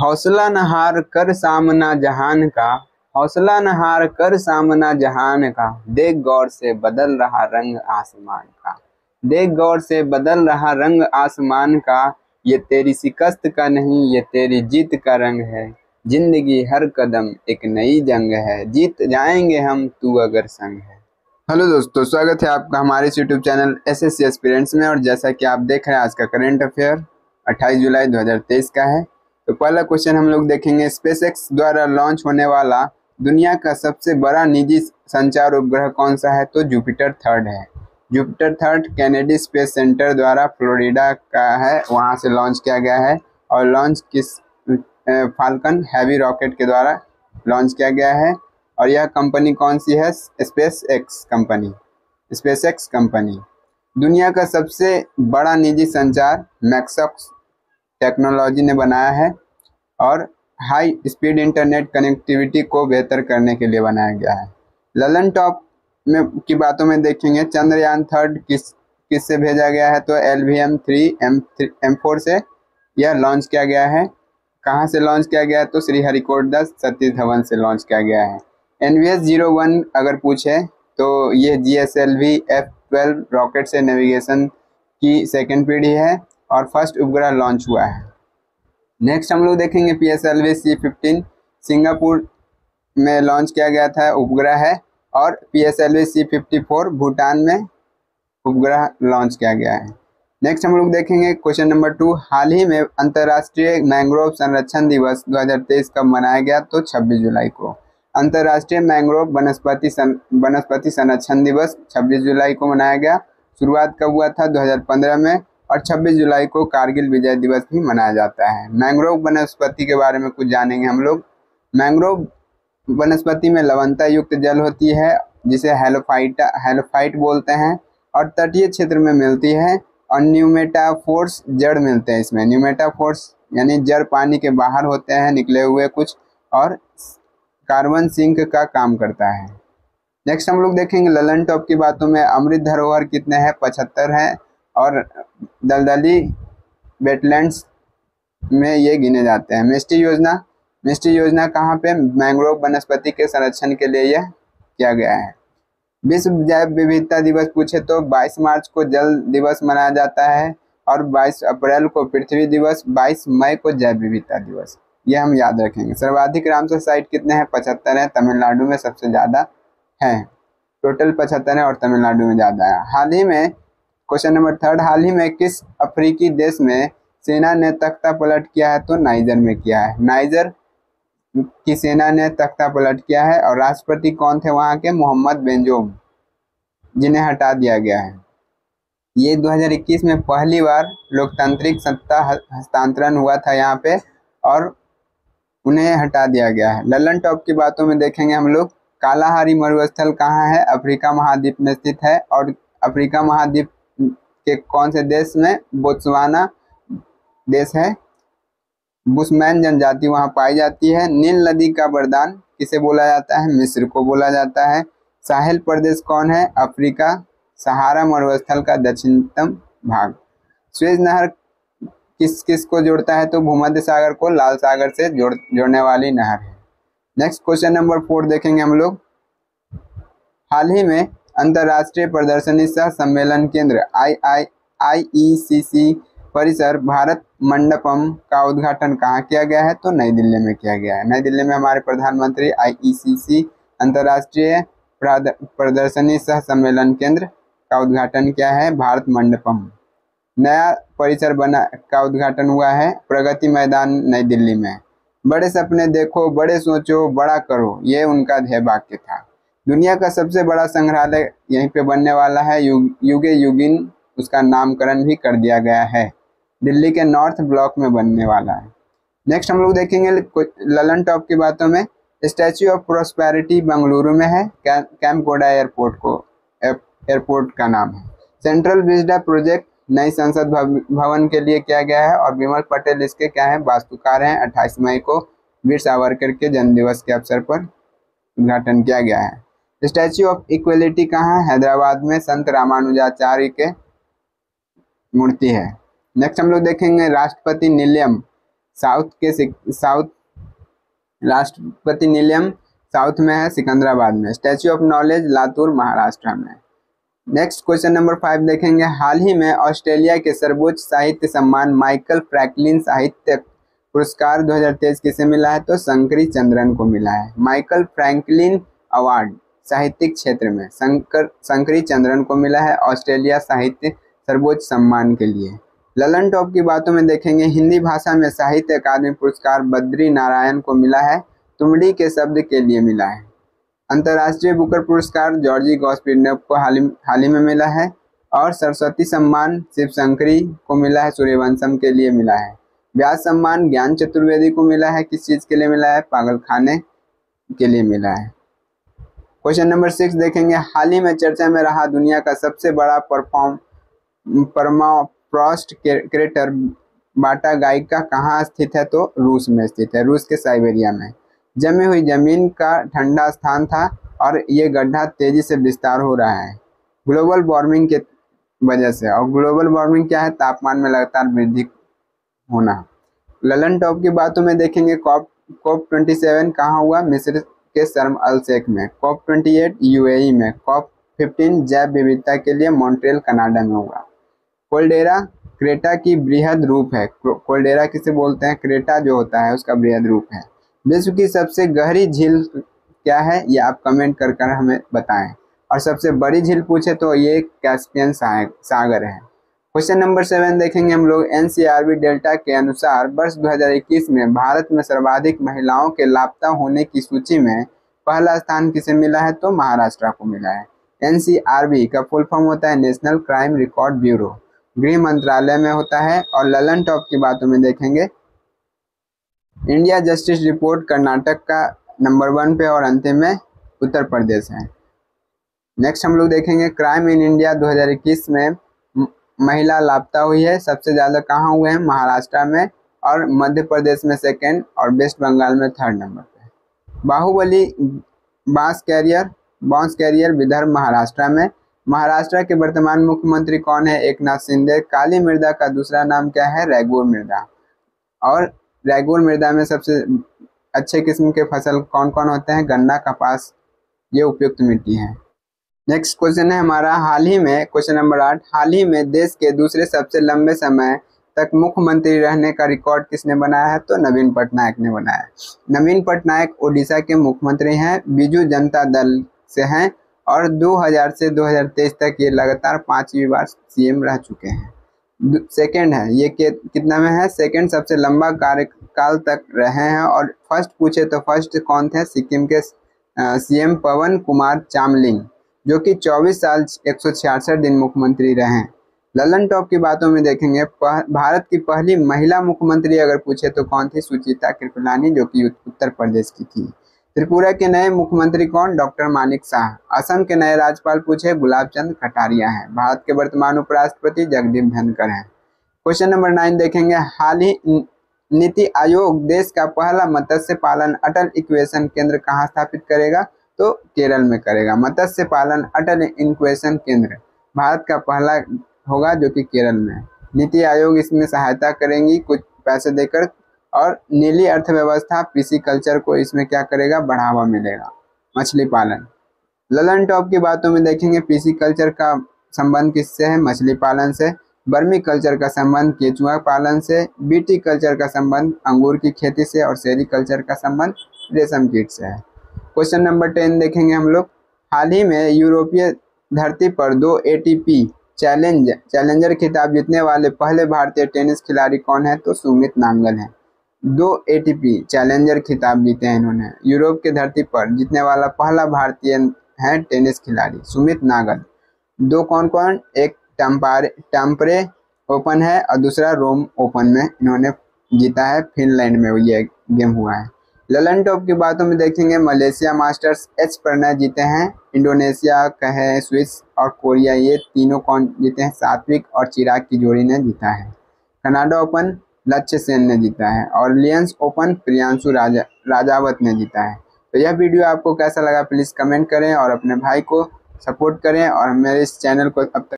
हौसला न हार कर सामना जहान का, हौसला न हार कर सामना जहान का, देख गौर से बदल रहा रंग आसमान का, देख गौर से बदल रहा रंग आसमान का, ये तेरी शिकस्त का नहीं ये तेरी जीत का रंग है, जिंदगी हर कदम एक नई जंग है, जीत जाएंगे हम तू अगर संग है। हेलो दोस्तों, स्वागत है आपका हमारे यूट्यूब चैनल एसएससी एस्पिरेंट्स में। और जैसा कि आप देख रहे हैं, आज का करंट अफेयर 28 जुलाई 2023 का है। तो पहला क्वेश्चन हम लोग देखेंगे, स्पेसएक्स द्वारा लॉन्च होने वाला दुनिया का सबसे बड़ा निजी संचार उपग्रह कौन सा है? तो जुपिटर 3 है। जुपिटर 3 कैनेडी स्पेस सेंटर द्वारा फ्लोरिडा का है, वहाँ से लॉन्च किया गया है। और लॉन्च किस फाल्कन हैवी रॉकेट के द्वारा लॉन्च किया गया है। और यह कंपनी कौन सी है? SpaceX company. दुनिया का सबसे बड़ा निजी संचार मैक्सॉक्स टेक्नोलॉजी ने बनाया है और हाई स्पीड इंटरनेट कनेक्टिविटी को बेहतर करने के लिए बनाया गया है। ललन टॉप में की बातों में देखेंगे, चंद्रयान 3 किस से भेजा गया है? तो LVM-3 M4 से यह लॉन्च किया गया है। कहाँ से लॉन्च किया गया है? तो श्रीहरिकोटा सतीश धवन से लॉन्च किया गया है। NVS-01 अगर पूछे तो ये GSLV F12 रॉकेट से नेविगेशन की सेकेंड पीढ़ी है और फर्स्ट उपग्रह लॉन्च हुआ है। नेक्स्ट हम लोग देखेंगे PSLV C-15 सिंगापुर में लॉन्च किया गया था उपग्रह है। और PSLV C-54 भूटान में उपग्रह लॉन्च किया गया है। नेक्स्ट हम लोग देखेंगे क्वेश्चन नंबर 2, हाल ही में अंतर्राष्ट्रीय मैंग्रोव संरक्षण दिवस 2023 कब मनाया गया? तो 26 जुलाई को। अंतर्राष्ट्रीय मैंग्रोव वनस्पति संरक्षण दिवस 26 जुलाई को मनाया गया। शुरुआत कब हुआ था? 2015 में। और 26 जुलाई को कारगिल विजय दिवस भी मनाया जाता है। मैंग्रोव वनस्पति के बारे में कुछ जानेंगे हम लोग। मैंग्रोव वनस्पति में लवणता युक्त जल होती है जिसे हैलोफाइट बोलते हैं और तटीय क्षेत्र में मिलती है। और न्यूमेटाफोर्स जड़ मिलते हैं इसमें। न्यूमेटाफोर्स यानी जड़ पानी के बाहर होते हैं निकले हुए कुछ, और कार्बन सिंक का काम करता है। नेक्स्ट हम लोग देखेंगे ललन टॉप की बातों में, अमृत धरोहर कितने हैं? 75 हैं। और दलदली वेटलैंड्स में ये गिने जाते हैं। मिस्टी योजना कहाँ पे? मैंग्रोव वनस्पति के संरक्षण के लिए यह किया गया है। विश्व जैव विविधता दिवस पूछे तो 22 मार्च को जल दिवस मनाया जाता है और 22 अप्रैल को पृथ्वी दिवस, 22 मई को जैव विविधता दिवस, ये हम याद रखेंगे। सर्वाधिक रामसर साइट कितने हैं? 75 हैं। तमिलनाडु में सबसे ज़्यादा हैं, टोटल 75 है और तमिलनाडु में ज़्यादा है। हाल ही में क्वेश्चन नंबर 3, हाल ही में किस अफ्रीकी देश में सेना ने तख्ता पलट किया है? तो नाइजर में किया है। नाइजर की सेना ने तख्ता पलट किया है। और राष्ट्रपति कौन थे वहाँ के? मोहम्मद बेंजोम, जिन्हें हटा दिया गया है। ये 2021 में पहली बार लोकतांत्रिक सत्ता हस्तांतरण हुआ था यहाँ पे और उन्हें हटा दिया गया है। ललन टॉप की बातों में देखेंगे हम लोग, कालाहारी मरुस्थल कहाँ है? अफ्रीका महाद्वीप में स्थित है। और अफ्रीका महाद्वीप के कौन से देश में? बोत्सवाना देश है। बुशमैन जनजाति वहाँ पाई जाती है। नील नदी का वरदान किसे बोला जाता है? मिस्र को बोला जाता है। साहेल प्रदेश कौन है? अफ्रीका। सहारा मरुस्थल का दक्षिणतम भाग। स्वेज नहर किस को जोड़ता है? तो भूमध्य सागर को लाल सागर से जोड़ने वाली नहर है। नेक्स्ट क्वेश्चन नंबर 4 देखेंगे हम लोग, हाल ही में अंतर्राष्ट्रीय प्रदर्शनी सह सम्मेलन केंद्र IECC परिसर भारत मंडपम का उद्घाटन कहाँ किया गया है? तो नई दिल्ली में किया गया है। नई दिल्ली में हमारे प्रधानमंत्री IECC अंतर्राष्ट्रीय प्रदर्शनी सह सम्मेलन केंद्र का उद्घाटन किया है। भारत मंडपम नया परिसर का उद्घाटन हुआ है प्रगति मैदान नई दिल्ली में। बड़े सपने देखो, बड़े सोचो, बड़ा करो, ये उनका ध्येय वाक्य था। दुनिया का सबसे बड़ा संग्रहालय यहीं पे बनने वाला है। युगे युगिन उसका नामकरण भी कर दिया गया है। दिल्ली के नॉर्थ ब्लॉक में बनने वाला है। नेक्स्ट हम लोग देखेंगे ललन टॉप की बातों में, स्टैच्यू ऑफ प्रॉस्पेरिटी बेंगलुरु में है। कैंपकोडा एयरपोर्ट का नाम है। सेंट्रल विजडा प्रोजेक्ट नई संसद भवन के लिए किया गया है और विमल पटेल इसके क्या है? वास्तुकार हैं। 28 मई को वीर सावरकर के जन्म दिवस के अवसर पर उद्घाटन किया गया है। स्टैच्यू ऑफ इक्वलिटी कहाँ? हैदराबाद में संत रामानुजाचार्य के मूर्ति है। नेक्स्ट हम लोग देखेंगे राष्ट्रपति निलयम साउथ राष्ट्रपति निलयम साउथ में है, सिकंदराबाद में। Statue of knowledge Latur Maharashtra में। नेक्स्ट क्वेश्चन नंबर 5 देखेंगे। हाल ही में ऑस्ट्रेलिया के सर्वोच्च साहित्य सम्मान माइकल फ्रैंकलिन साहित्य पुरस्कार 2023 किसे मिला है? तो शंकरी चंद्रन को मिला है। माइकल फ्रैंकलिन अवार्ड साहित्यिक क्षेत्र में शंकरी चंद्रन को मिला है ऑस्ट्रेलिया साहित्य सर्वोच्च सम्मान के लिए। ललन टॉप की बातों में देखेंगे। हिंदी भाषा में साहित्य अकादमी पुरस्कार बद्री नारायण को मिला है, तुमड़ी के शब्द के लिए मिला है। अंतर्राष्ट्रीय बुकर पुरस्कार जॉर्जी गॉस्पिनब को हाल ही में मिला है। और सरस्वती सम्मान शिव शंकरी को मिला है, सूर्यवंशम के लिए मिला है। व्यास सम्मान ज्ञान चतुर्वेदी को मिला है, किस चीज के लिए मिला है? पागलखाने के लिए मिला है। क्वेश्चन नंबर 6 देखेंगे। हाल ही में चर्चा में रहा दुनिया का सबसे बड़ा परमाफ्रॉस्ट क्रेटर बाटा गाइका कहाँ स्थित है? तो रूस में स्थित है, रूस के साइबेरिया में। जमी हुई जमीन का ठंडा स्थान था और ये गड्ढा तेजी से विस्तार हो रहा है ग्लोबल वार्मिंग के वजह से। और ग्लोबल वार्मिंग क्या है? तापमान में लगातार वृद्धि होना। ललन टॉप की बातों में देखेंगे। COP 27 कहाँ हुआ? मिस्र के शर्म अल शेख में। COP 28 UAE में। COP 15 जैव विविधता के लिए मॉन्ट्रियल कनाडा में हुआ। कोल्डेरा क्रेटा की बृहद रूप है। कोल्डेरा किसे बोलते हैं? क्रेटा जो होता है उसका बृहद रूप है। विश्व की सबसे गहरी झील क्या है? ये आप कमेंट कर हमें बताएं। और सबसे बड़ी झील पूछे तो ये कैस्पियन सागर है। क्वेश्चन नंबर 7 देखेंगे हम लोग। NCRB डेल्टा के अनुसार वर्ष 2021 में भारत में सर्वाधिक महिलाओं के लापता होने की सूची में पहला स्थान किसे मिला है? तो महाराष्ट्र को मिला है। NCRB का फुल फॉर्म होता है नेशनल क्राइम रिकॉर्ड ब्यूरो, गृह मंत्रालय में होता है। और ललन टॉप की बातों में देखेंगे। इंडिया जस्टिस रिपोर्ट कर्नाटक का नंबर 1 पे और अंतिम में उत्तर प्रदेश है। नेक्स्ट हम लोग देखेंगे। क्राइम इन इंडिया 2021 में महिला लापता हुई है, सबसे ज़्यादा कहाँ हुए हैं? महाराष्ट्र में, और मध्य प्रदेश में 2nd और वेस्ट बंगाल में 3rd नंबर पे। बाहुबली बांस कैरियर विदर्भ महाराष्ट्र में। महाराष्ट्र के वर्तमान मुख्यमंत्री कौन है? एकनाथ शिंदे। काली मृदा का दूसरा नाम क्या है? रैगुर मृदा। और रैगुर मृदा में सबसे अच्छे किस्म के फसल कौन कौन होते हैं? गन्ना, कपास, ये उपयुक्त मिट्टी है। नेक्स्ट क्वेश्चन है हमारा। हाल ही में क्वेश्चन नंबर 8। हाल ही में देश के दूसरे सबसे लंबे समय तक मुख्यमंत्री रहने का रिकॉर्ड किसने बनाया है? तो नवीन पटनायक ने बनाया है। नवीन पटनायक ओडिशा के मुख्यमंत्री हैं, बीजू जनता दल से हैं और 2000 से 2023 तक ये लगातार 5वीं बार CM रह चुके हैं। सेकंड है ये कितना में है? सेकंड सबसे लंबा कार्यकाल तक रहे हैं। और फर्स्ट पूछे तो फर्स्ट कौन थे? सिक्किम के CM पवन कुमार चामलिंग, जो कि 24 साल 166 दिन मुख्यमंत्री रहे हैं। ललन टॉप की बातों में देखेंगे। भारत की पहली महिला मुख्यमंत्री अगर पूछे तो कौन थी? सुचिता कृपलानी, जो कि उत्तर प्रदेश की थी। त्रिपुरा के नए मुख्यमंत्री कौन? डॉक्टर मानिक शाह। असम के नए राज्यपाल पूछे गुलाब चंद कटारिया हैं। भारत के वर्तमान उपराष्ट्रपति जगदीप धनखड़ हैं। क्वेश्चन नंबर 9 देखेंगे। हाल ही नीति आयोग देश का पहला मत्स्य पालन अटल इक्वेशन केंद्र कहाँ स्थापित करेगा? तो केरल में करेगा। मत्स्य पालन अटल इक्वेशन केंद्र भारत का पहला होगा, जो कि केरल में है। नीति आयोग इसमें सहायता करेंगी कुछ पैसे देकर। और नीली अर्थव्यवस्था पिसीकल्चर को इसमें क्या करेगा? बढ़ावा मिलेगा। मछली पालन। ललन टॉप की बातों में देखेंगे। पिसीकल्चर का संबंध किससे है? मछली पालन से। बर्मी कल्चर का संबंध केचुआ पालन से। बीटी कल्चर का संबंध अंगूर की खेती से। और सेरीकल्चर का संबंध रेशम कीट से है। क्वेश्चन नंबर 10 देखेंगे हम लोग। हाल ही में यूरोपीय धरती पर 2 ATP चैलेंजर खिताब जीतने वाले पहले भारतीय टेनिस खिलाड़ी कौन है? तो सुमित नांगल हैं। 2 ATP चैलेंजर खिताब जीते हैं इन्होंने। यूरोप के धरती पर जीतने वाला पहला भारतीय है टेनिस खिलाड़ी सुमित नागल। 2 कौन कौन? एक टैम्परे ओपन है और दूसरा रोम ओपन में इन्होंने जीता है। फिनलैंड में ये गेम हुआ है। ललन टॉप की बातों में देखेंगे। मलेशिया मास्टर्स H प्रणय जीते हैं। इंडोनेशिया का है, स्विस और कोरिया, ये तीनों कौन जीते हैं? सात्विक और चिराग की जोड़ी ने जीता है। कनाडा ओपन लक्ष्य सेन ने जीता है। और लियंस ओपन प्रियांशु राजावत ने जीता है। तो यह वीडियो आपको कैसा लगा प्लीज़ कमेंट करें और अपने भाई को सपोर्ट करें और मेरे इस चैनल को अब तक